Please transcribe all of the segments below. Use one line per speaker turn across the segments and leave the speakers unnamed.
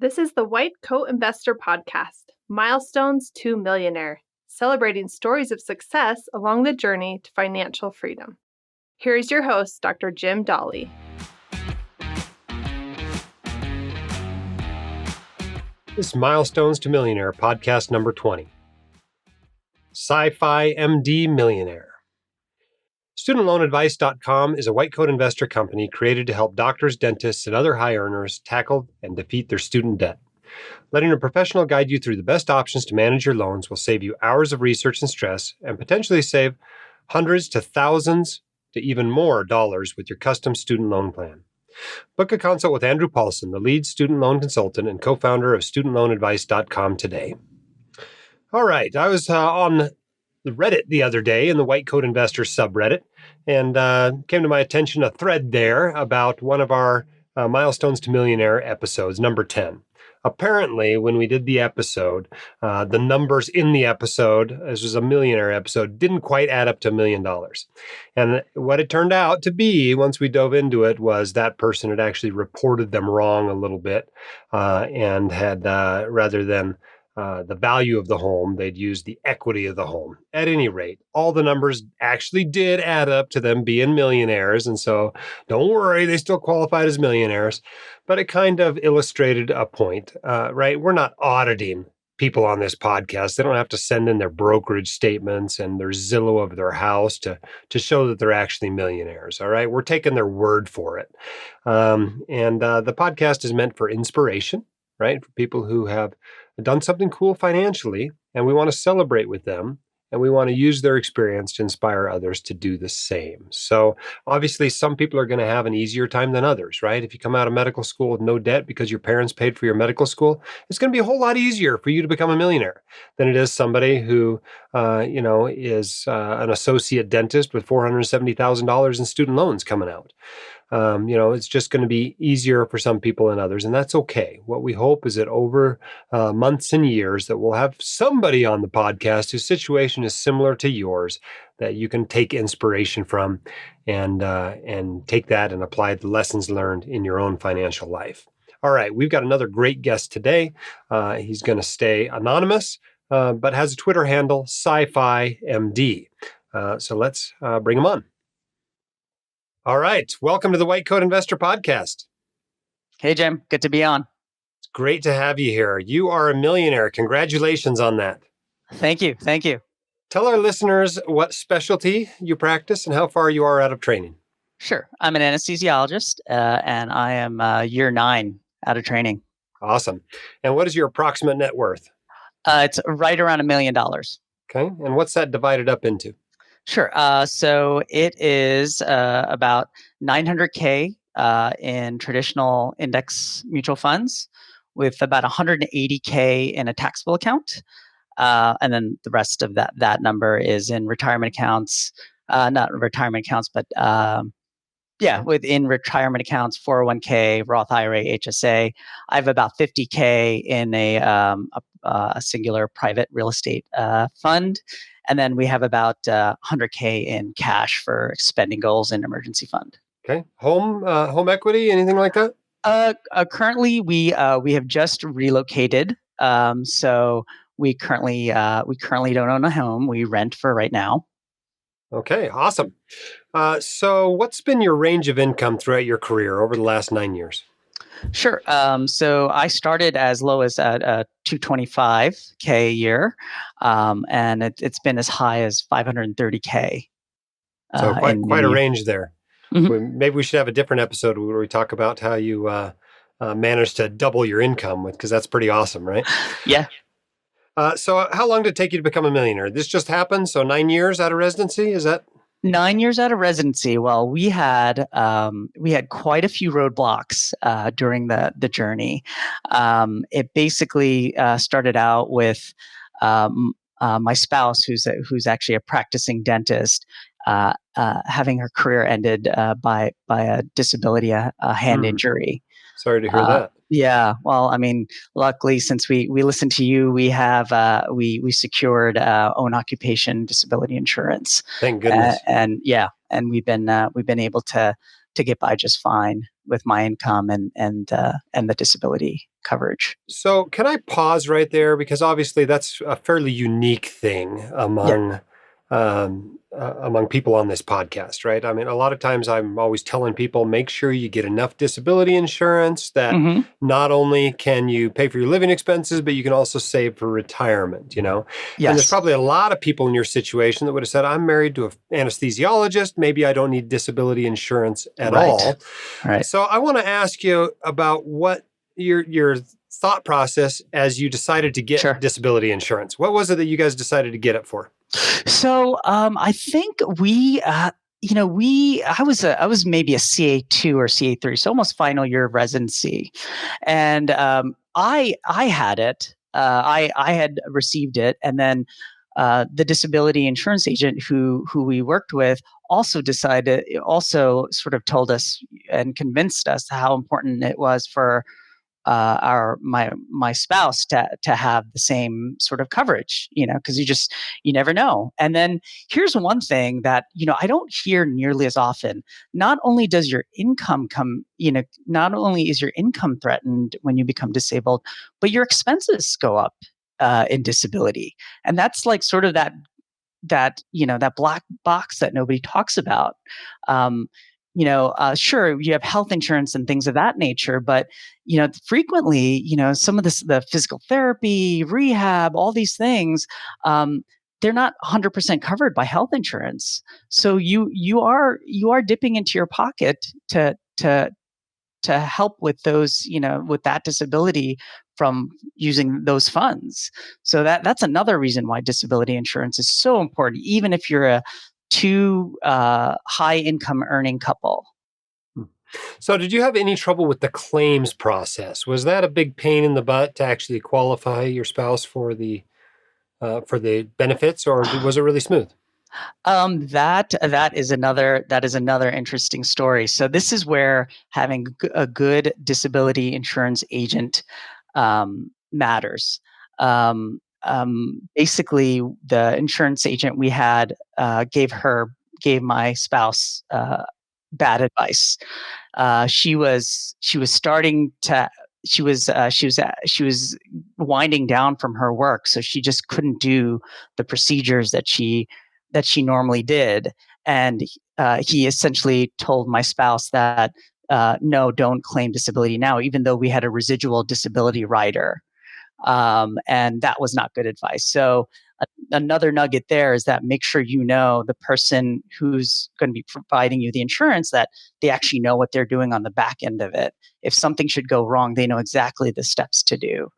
This is the White Coat Investor Podcast, Milestones to Millionaire, celebrating stories of success along the journey to financial freedom. Here is your host, Dr. Jim Dolly.
This is Milestones to Millionaire, podcast number 20. Psy-Fi MD Millionaire. StudentLoanAdvice.com is a white coat investor company created to help doctors, dentists, and other high earners tackle and defeat their student debt. Letting a professional guide you through the best options to manage your loans will save you hours of research and stress and potentially save hundreds to thousands to even more dollars with your custom student loan plan. Book a consult with Andrew Paulson, the lead student loan consultant and co-founder of StudentLoanAdvice.com today. All right, I was on Reddit the other day in the White Coat Investor subreddit, and came to my attention a thread there about one of our Milestones to Millionaire episodes, number 10. Apparently, when we did the episode, the numbers in the episode, this was a millionaire episode, didn't quite add up to $1 million. And what it turned out to be, once we dove into it, was that person had actually reported them wrong a little bit, and had, rather than the value of the home, they'd use the equity of the home. At any rate, all the numbers actually did add up to them being millionaires. And so don't worry, they still qualified as millionaires. But it kind of illustrated a point, right? We're not auditing people on this podcast. They don't have to send in their brokerage statements and their Zillow of their house to show that they're actually millionaires. All right. We're taking their word for it. And the podcast is meant for inspiration, right? For people who have done something cool financially, and we want to celebrate with them, and we want to use their experience to inspire others to do the same. So obviously, some people are going to have an easier time than others, right? If you come out of medical school with no debt because your parents paid for your medical school, it's going to be a whole lot easier for you to become a millionaire than it is somebody who, is an associate dentist with $470,000 in student loans coming out. It's just going to be easier for some people than others, and that's okay. What we hope is that over months and years that we'll have somebody on the podcast whose situation is similar to yours that you can take inspiration from and take that and apply the lessons learned in your own financial life. All right, we've got another great guest today. He's going to stay anonymous, but has a Twitter handle, Psy-Fi MD. So let's bring him on. All right. Welcome to the White Coat Investor Podcast.
Hey, Jim. Good to be on.
It's great to have you here. You are a millionaire. Congratulations on that.
Thank you. Thank you.
Tell our listeners what specialty you practice and how far you are out of training.
Sure. I'm an anesthesiologist, and I am year 9 out of training.
Awesome. And what is your approximate net worth?
It's right around $1 million.
Okay. And what's that divided up into?
Sure. So it is about $900K in traditional index mutual funds with about $180K in a taxable account. And then the rest of that number is in retirement accounts, not retirement accounts, but within retirement accounts, 401K, Roth IRA, HSA. I have about $50K in a singular private real estate fund. And then we have about $100K in cash for spending goals and emergency fund.
Okay. Home equity, anything like that?
Currently, we have just relocated. So we currently don't own a home. We rent for right now.
Okay. Awesome. So what's been your range of income throughout your career over the last 9 years?
Sure. So I started as low as $225K a year, and it's been as high as $530K.
So quite a range there.
Mm-hmm.
Maybe we should have a different episode where we talk about how you managed to double your income, because that's pretty awesome, right?
Yeah.
So how long did it take you to become a millionaire? This just happened. So 9 years out of residency, is that?
9 years out of residency. Well, we had quite a few roadblocks during the journey. It basically started out with my spouse, who's actually a practicing dentist, having her career ended by a disability, a hand injury.
Sorry to hear that.
Yeah. Well, I mean, luckily, since we listened to you, we have we secured own occupation disability insurance.
Thank goodness.
And we've been able to to get by just fine with my income and the disability coverage.
So can I pause right there? Because obviously that's a fairly unique thing
Yeah.
among people on this podcast, right? I mean, a lot of times I'm always telling people, make sure you get enough disability insurance that
Hmm.
not only can you pay for your living expenses, but you can also save for retirement, you know? And there's
Yes.
probably a lot of people in your situation that would have said, I'm married to an anesthesiologist. Maybe I don't need disability insurance at
Right.
all.
Right.
So I want to ask you about what your thought process as you decided to get
Sure.
disability insurance. What was it that you guys decided to get it for?
So I think I was maybe a CA2 or CA3, so almost final year of residency, and I had it. I had received it, and then the disability insurance agent who we worked with also sort of told us and convinced us how important it was for my spouse to have the same sort of coverage, because you never know. And then here's one thing that I don't hear nearly as often. Not only does your income not only is your income threatened when you become disabled, but your expenses go up in disability, and that's like sort of that black box that nobody talks about. Um, sure, you have health insurance and things of that nature, but frequently, some of the physical therapy, rehab, all these things, they're not 100% covered by health insurance. So you are dipping into your pocket to help with those, with that disability from using those funds. So that's another reason why disability insurance is so important, even if you're a two high income earning couple.
So did you have any trouble with the claims process? Was that a big pain in the butt to actually qualify your spouse for the benefits, or was it really smooth?
That is another interesting story. So this is where having a good disability insurance agent matters. Basically, the insurance agent we had gave my spouse bad advice. She was starting to she was winding down from her work, so she just couldn't do the procedures that she normally did. And he essentially told my spouse that no, don't claim disability now, even though we had a residual disability rider. And that was not good advice. So another nugget there is that make sure the person who's going to be providing you the insurance, that they actually know what they're doing on the back end of it. If something should go wrong, they know exactly the steps to do.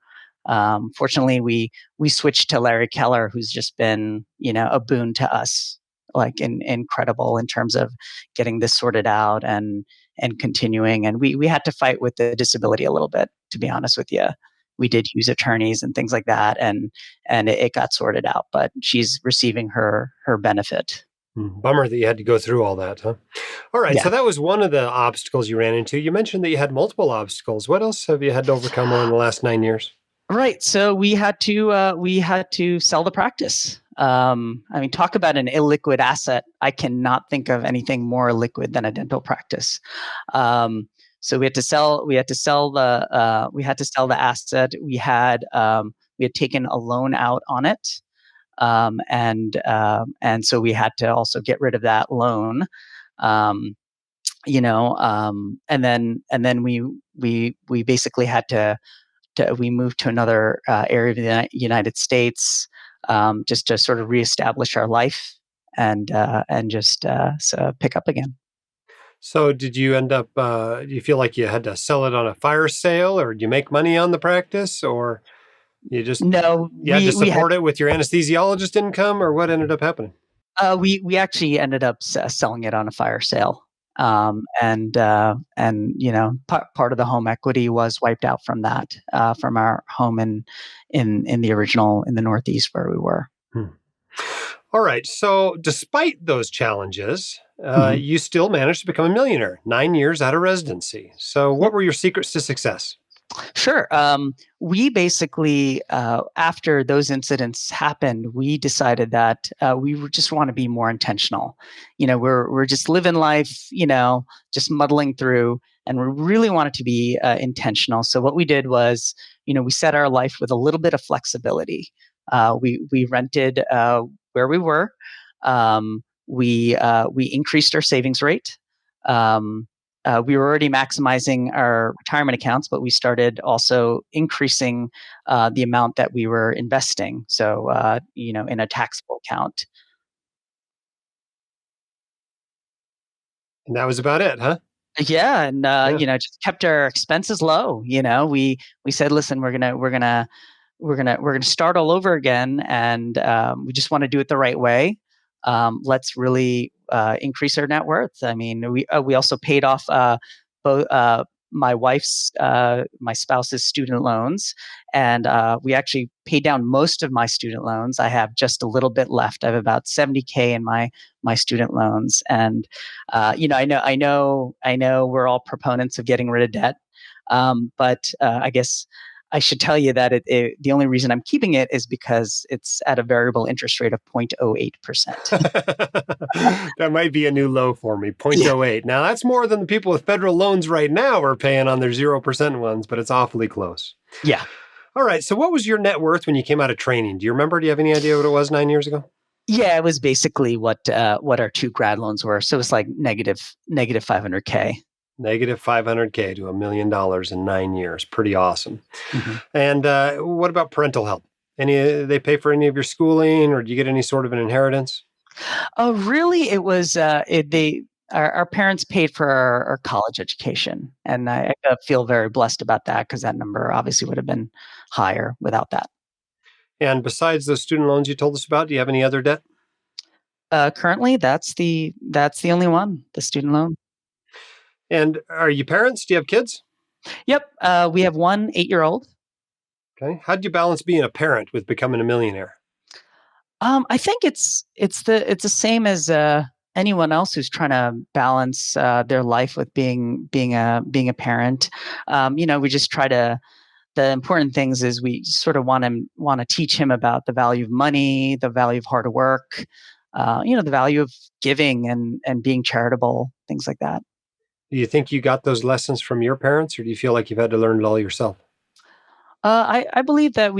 Fortunately, we switched to Larry Keller, who's just been a boon to us, like incredible in terms of getting this sorted out and continuing. And we had to fight with the disability a little bit, to be honest with you. We did use attorneys and things like that, and it got sorted out. But she's receiving her benefit.
Bummer that you had to go through all that, huh? All right,
Yeah.
so that was one of the obstacles you ran into. You mentioned that you had multiple obstacles. What else have you had to overcome over the last 9 years?
Right. So we had to sell the practice. I mean, talk about an illiquid asset. I cannot think of anything more liquid than a dental practice. So we had to sell the asset. We had taken a loan out on it, and so we had to also get rid of that loan. Um, and then we basically had to we moved to another area of the United States, just to sort of reestablish our life and just pick up again.
So did you end up, do you feel like you had to sell it on a fire sale, or did you make money on the practice, or
No,
you had to
we had
support it with your anesthesiologist income, or what ended up happening?
we actually ended up selling it on a fire sale. And part of the home equity was wiped out from that, from our home in the Northeast where we were.
Hmm. All right. So despite those challenges,
Mhm.
you still managed to become a millionaire 9 years out of residency. So what
Yep.
were your secrets to success?
Sure. We basically, after those incidents happened, we decided that just want to be more intentional. We're just living life, just muddling through, and we really wanted to be intentional. So what we did was, we set our life with a little bit of flexibility. We rented where we were. We increased our savings rate. We were already maximizing our retirement accounts, but we started also increasing the amount that we were investing. So, in a taxable account.
And that was about it, huh?
Yeah, and
Yeah.
just kept our expenses low. We said, listen, we're gonna start all over again, and we just want to do it the right way. Let's really increase our net worth. I mean, we also paid off both my spouse's student loans, and we actually paid down most of my student loans. I have just a little bit left. I have about 70K in my student loans, and I know we're all proponents of getting rid of debt, but I guess I should tell you that the only reason I'm keeping it is because it's at a variable interest rate of 0.08%.
That might be a new low for me,
Yeah.
0.08. Now, that's more than the people with federal loans right now are paying on their 0% ones, but it's awfully close.
Yeah.
All right. So, what was your net worth when you came out of training? Do you remember? Do you have any idea what it was 9 years ago?
Yeah, it was basically what our two grad loans were. So it was like negative 500K.
Negative 500K to $1 million in 9 years. Pretty awesome.
Mm-hmm.
And what about parental help? They pay for any of your schooling, or do you get any sort of an inheritance?
Oh, really? It was our parents paid for our college education, and I feel very blessed about that because that number obviously would have been higher without that.
And besides those student loans you told us about, do you have any other debt?
Currently, that's the only one, the student loan.
And are you parents? Do you have kids?
Yep, we have one 8-year-old.
Okay. How did you balance being a parent with becoming a millionaire?
I think it's the same as anyone else who's trying to balance their life with being a parent. We just try to. The important things is we sort of want to teach him about the value of money, the value of hard work, the value of giving and being charitable, things like that.
Do you think you got those lessons from your parents, or do you feel like you've had to learn it all yourself?
I believe that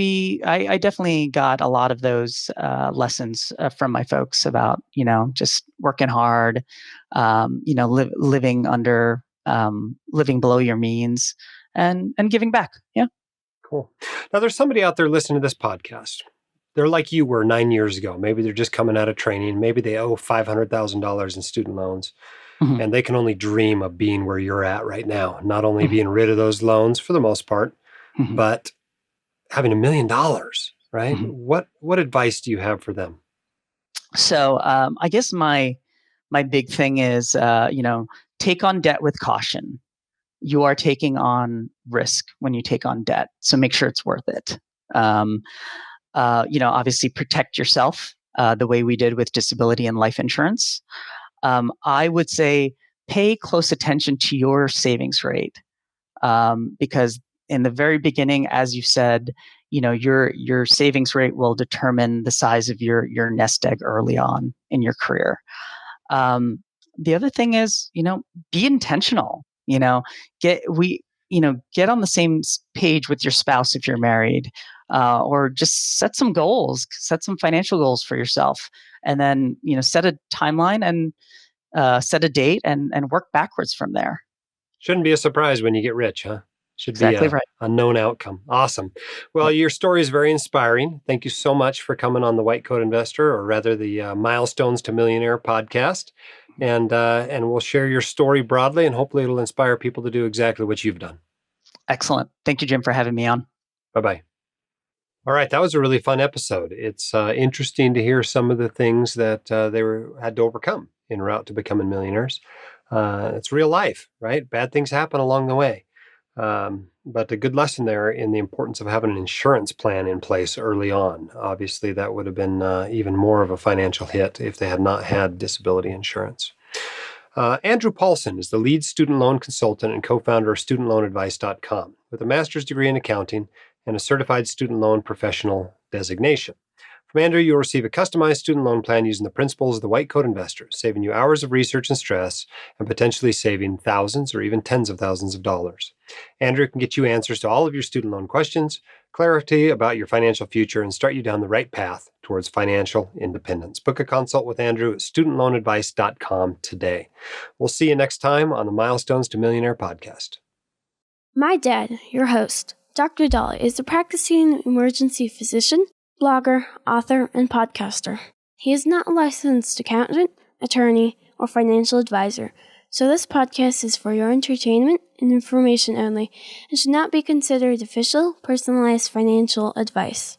I definitely got a lot of those lessons from my folks about, just working hard, living below your means and giving back. Yeah.
Cool. Now, there's somebody out there listening to this podcast. They're like you were 9 years ago. Maybe they're just coming out of training. Maybe they owe $500,000 in student loans,
Mhm,
and they can only dream of being where you're at right now. Not only
mhm,
being rid of those loans for the most part,
mhm,
but having $1 million, right?
mhm.
What advice do you have for them?
So I guess my big thing is, take on debt with caution. You are taking on risk when you take on debt, so make sure it's worth it. Um, Obviously protect yourself the way we did with disability and life insurance. I would say pay close attention to your savings rate, because in the very beginning, as you said, your savings rate will determine the size of your nest egg early on in your career. Um, the other thing is, be intentional. Get we get on the same page with your spouse if you're married, or just set some goals, set some financial goals for yourself, and then set a timeline and set a date and work backwards from there.
Shouldn't be a surprise when you get rich, huh? Should be
Exactly
a,
right.
a known outcome. Awesome. Well,
Yep.
your story is very inspiring. Thank you so much for coming on the White Coat Investor, or rather the Milestones to Millionaire podcast. And we'll share your story broadly, and hopefully it'll inspire people to do exactly what you've done.
Excellent. Thank you, Jim, for having me on.
Bye bye. All right, that was a really fun episode. It's interesting to hear some of the things that had to overcome en route to becoming millionaires. It's real life, right? Bad things happen along the way. But a good lesson there in the importance of having an insurance plan in place early on. Obviously, that would have been even more of a financial hit if they had not had disability insurance. Andrew Paulson is the lead student loan consultant and co-founder of StudentLoanAdvice.com with a master's degree in accounting and a certified student loan professional designation. From Andrew, you'll receive a customized student loan plan using the principles of the White Coat Investor, saving you hours of research and stress and potentially saving thousands or even tens of thousands of dollars. Andrew can get you answers to all of your student loan questions, clarity about your financial future, and start you down the right path towards financial independence. Book a consult with Andrew at StudentLoanAdvice.com today. We'll see you next time on the Milestones to Millionaire podcast.
My dad, your host, Dr. Dolly, is a practicing emergency physician, blogger, author, and podcaster. He is not a licensed accountant, attorney, or financial advisor, so this podcast is for your entertainment and information only and should not be considered official, personalized financial advice.